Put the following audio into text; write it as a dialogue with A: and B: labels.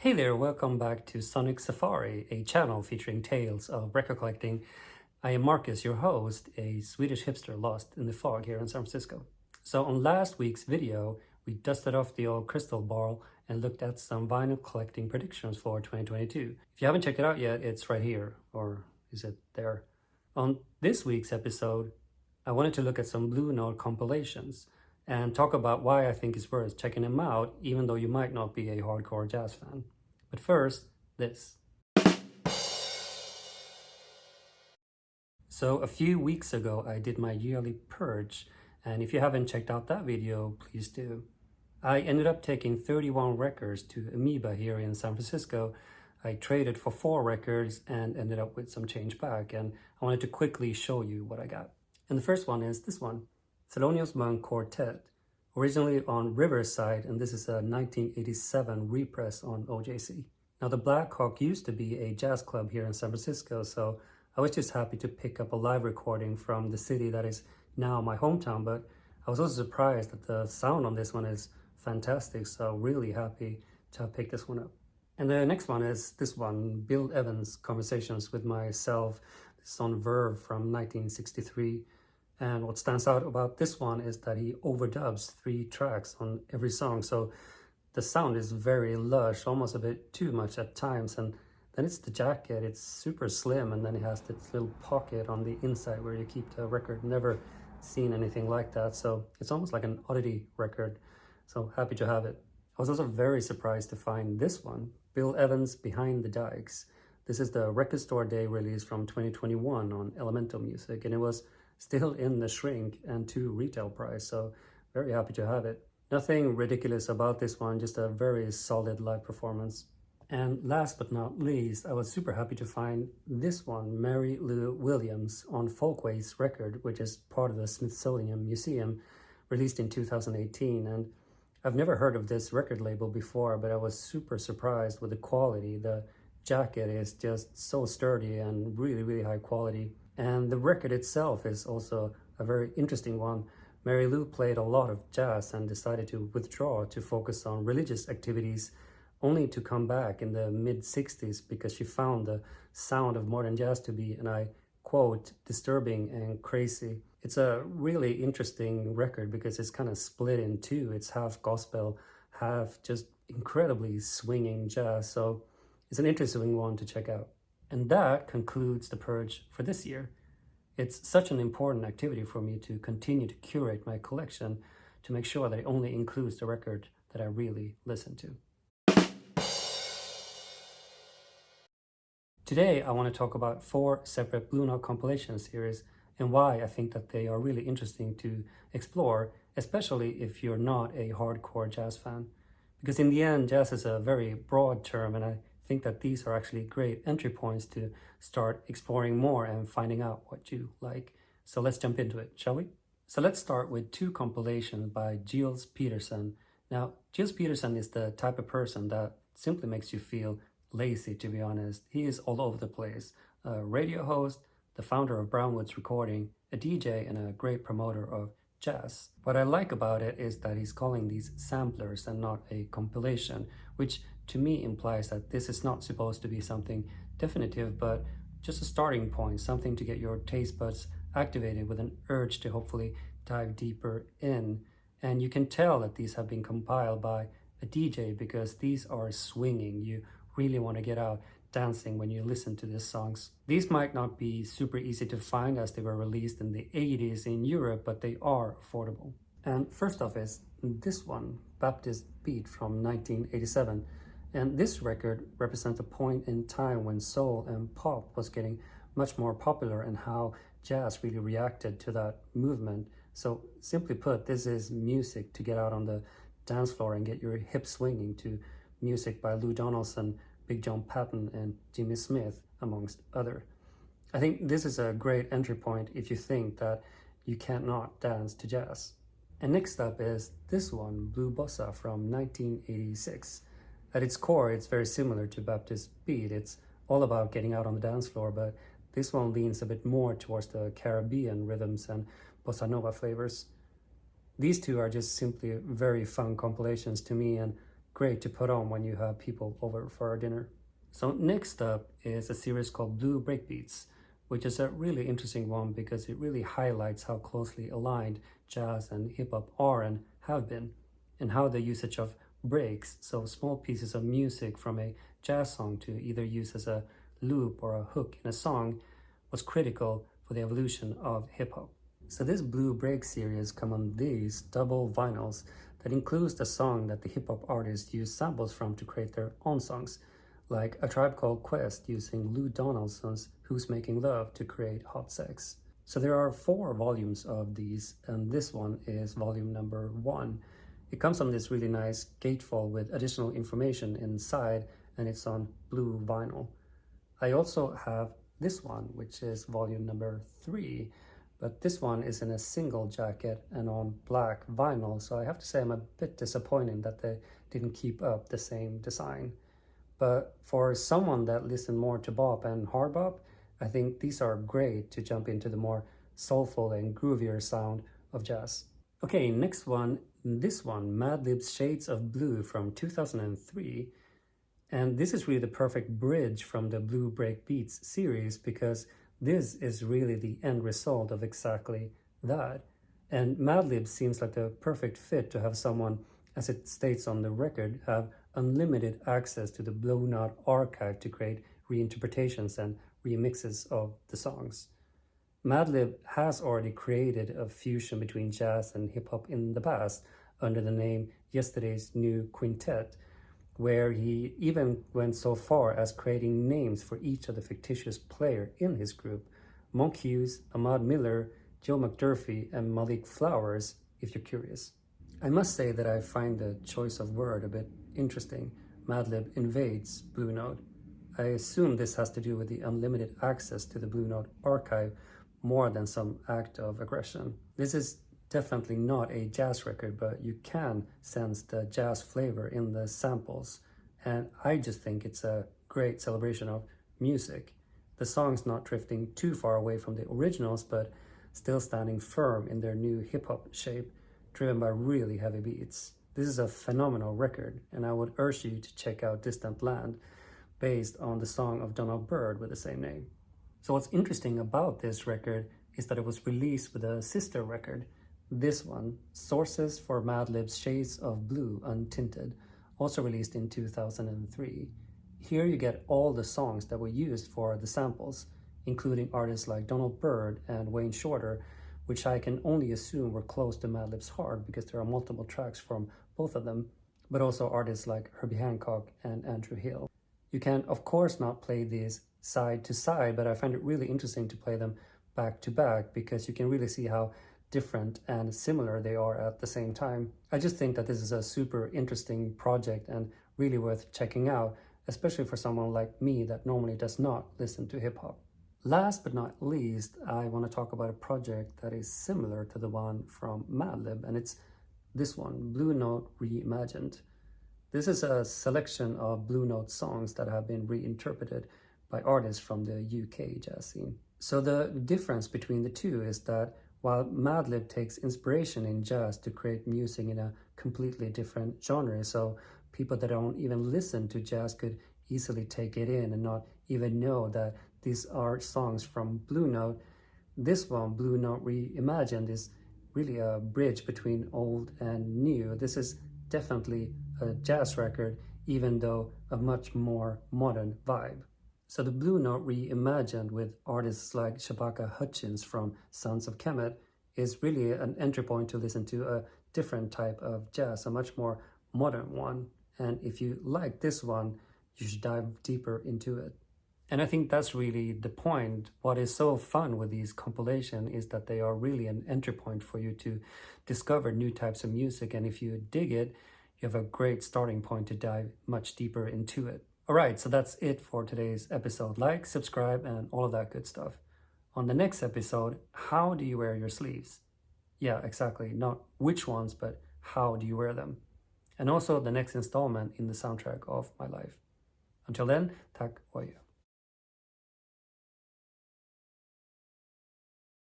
A: Hey there, welcome back to Sonic Safari, a channel featuring tales of record collecting. I am Marcus, your host, a Swedish hipster lost in the fog here in San Francisco. So on last week's video, we dusted off the old crystal ball and looked at some vinyl collecting predictions for 2022. If you haven't checked it out yet, it's right here, or is it there? On this week's episode, I wanted to look at some Blue Note compilations and talk about why I think it's worth checking them out, even though you might not be a hardcore jazz fan. But first, this. So a few weeks ago, I did my yearly Purge, and if you haven't checked out that video, please do. I ended up taking 31 records to Amoeba here in San Francisco. I traded for 4 records and ended up with some change back, and I wanted to quickly show you what I got. And the first one is this one. Thelonious Monk Quartet, originally on Riverside, and this is a 1987 repress on OJC. Now the Black Hawk used to be a jazz club here in San Francisco, so I was just happy to pick up a live recording from the city that is now my hometown, but I was also surprised that the sound on this one is fantastic, so really happy to have picked this one up. And the next one is this one, Bill Evans' Conversations with Myself. This is on Verve from 1963. And what stands out about this one is that he overdubs 3 tracks on every song. So the sound is very lush, almost a bit too much at times. And then it's the jacket, it's super slim. And then it has this little pocket on the inside where you keep the record. Never seen anything like that. So it's almost like an oddity record. So happy to have it. I was also very surprised to find this one, Bill Evans' Behind the Dikes. This is the Record Store Day release from 2021 on Elemental Music. And it was still in the shrink and to retail price, so very happy to have it. Nothing ridiculous about this one, just a very solid live performance. And last but not least, I was super happy to find this one, Mary Lou Williams on Folkways record, which is part of the Smithsonian Museum, released in 2018. And I've never heard of this record label before, but I was super surprised with the quality. The jacket is just so sturdy and really, really high quality. And the record itself is also a very interesting one. Mary Lou played a lot of jazz and decided to withdraw to focus on religious activities, only to come back in the mid-60s because she found the sound of modern jazz to be, and I quote, disturbing and crazy. It's a really interesting record because it's kind of split in two. It's half gospel, half just incredibly swinging jazz. So it's an interesting one to check out. And that concludes the Purge for this year. It's such an important activity for me to continue to curate my collection to make sure that it only includes the record that I really listen to. Today, I want to talk about 4 separate Blue Note compilation series and why I think that they are really interesting to explore, especially if you're not a hardcore jazz fan. Because in the end, jazz is a very broad term, and I think that these are actually great entry points to start exploring more and finding out what you like. So let's jump into it, shall we? So let's start with 2 compilations by Gilles Peterson. Now, Gilles Peterson is the type of person that simply makes you feel lazy, to be honest. He is all over the place. A radio host, the founder of Brownwood's Recording, a DJ, and a great promoter of jazz. What I like about it is that he's calling these samplers and not a compilation, which to me implies that this is not supposed to be something definitive, but just a starting point, something to get your taste buds activated with an urge to hopefully dive deeper in. And you can tell that these have been compiled by a DJ because these are swinging. You really want to get out dancing when you listen to these songs. These might not be super easy to find as they were released in the 80s in Europe, but they are affordable. And first off is this one, Baptist Beat from 1987. And this record represents a point in time when soul and pop was getting much more popular and how jazz really reacted to that movement. So simply put, this is music to get out on the dance floor and get your hips swinging to music by Lou Donaldson, Big John Patton, and Jimmy Smith, amongst others. I think this is a great entry point if you think that you cannot dance to jazz. And next up is this one, Blue Bossa from 1986. At its core, it's very similar to Baptist Beat. It's all about getting out on the dance floor, but this one leans a bit more towards the Caribbean rhythms and bossa nova flavors. These 2 are just simply very fun compilations to me, and great to put on when you have people over for a dinner. So next up is a series called Blue Breakbeats, which is a really interesting one because it really highlights how closely aligned jazz and hip-hop are and have been, and how the usage of breaks, so small pieces of music from a jazz song to either use as a loop or a hook in a song, was critical for the evolution of hip-hop. So this Blue Break series come on these double vinyls that includes the song that the hip-hop artists use samples from to create their own songs, like A Tribe Called Quest using Lou Donaldson's Who's Making Love to create Hot Sex. So there are 4 volumes of these, and this one is volume number 1. It comes on this really nice gatefold with additional information inside, and it's on blue vinyl. I also have this one, which is volume number 3, but this one is in a single jacket and on black vinyl, so I have to say I'm a bit disappointed that they didn't keep up the same design. But for someone that listens more to bop and hard bop, I think these are great to jump into the more soulful and groovier sound of jazz. Okay, next one, this one, Madlib's Shades of Blue from 2003. And this is really the perfect bridge from the Blue Breakbeats series because this is really the end result of exactly that. And Madlib seems like the perfect fit to have someone, as it states on the record, have unlimited access to the Blue Note archive to create reinterpretations and remixes of the songs. Madlib has already created a fusion between jazz and hip-hop in the past under the name Yesterday's New Quintet, where he even went so far as creating names for each of the fictitious players in his group: Monk Hughes, Ahmad Miller, Joe McDurphy, and Malik Flowers, if you're curious. I must say that I find the choice of word a bit interesting. Madlib invades Blue Note. I assume this has to do with the unlimited access to the Blue Note archive more than some act of aggression. This is definitely not a jazz record, but you can sense the jazz flavor in the samples, and I just think it's a great celebration of music. The songs not drifting too far away from the originals, but still standing firm in their new hip-hop shape, driven by really heavy beats. This is a phenomenal record, and I would urge you to check out Distant Land, based on the song of Donald Byrd with the same name. So what's interesting about this record is that it was released with a sister record. This one, Sources for Madlib's Shades of Blue Untinted, also released in 2003. Here you get all the songs that were used for the samples, including artists like Donald Byrd and Wayne Shorter, which I can only assume were close to Madlib's heart because there are multiple tracks from both of them, but also artists like Herbie Hancock and Andrew Hill. You can, of course, not play these side to side, but I find it really interesting to play them back to back because you can really see how different and similar they are at the same time. I just think that this is a super interesting project and really worth checking out, especially for someone like me that normally does not listen to hip-hop. Last but not least, I want to talk about a project that is similar to the one from Madlib, and it's this one, Blue Note Reimagined. This is a selection of Blue Note songs that have been reinterpreted by artists from the UK jazz scene. So the difference between the two is that while Madlib takes inspiration in jazz to create music in a completely different genre, so people that don't even listen to jazz could easily take it in and not even know that these are songs from Blue Note, this one, Blue Note Reimagined, is really a bridge between old and new. This is definitely a jazz record, even though a much more modern vibe. So the Blue Note Reimagined with artists like Shabaka Hutchins from Sons of Kemet is really an entry point to listen to a different type of jazz, a much more modern one. And if you like this one, you should dive deeper into it. And I think that's really the point. What is so fun with these compilations is that they are really an entry point for you to discover new types of music. And if you dig it, you have a great starting point to dive much deeper into it. All right, so that's it for today's episode. Like, subscribe, and all of that good stuff. On the next episode, how do you wear your sleeves? Yeah, exactly. Not which ones, but how do you wear them? And also the next installment in the soundtrack of my life. Until then, tack och adjö.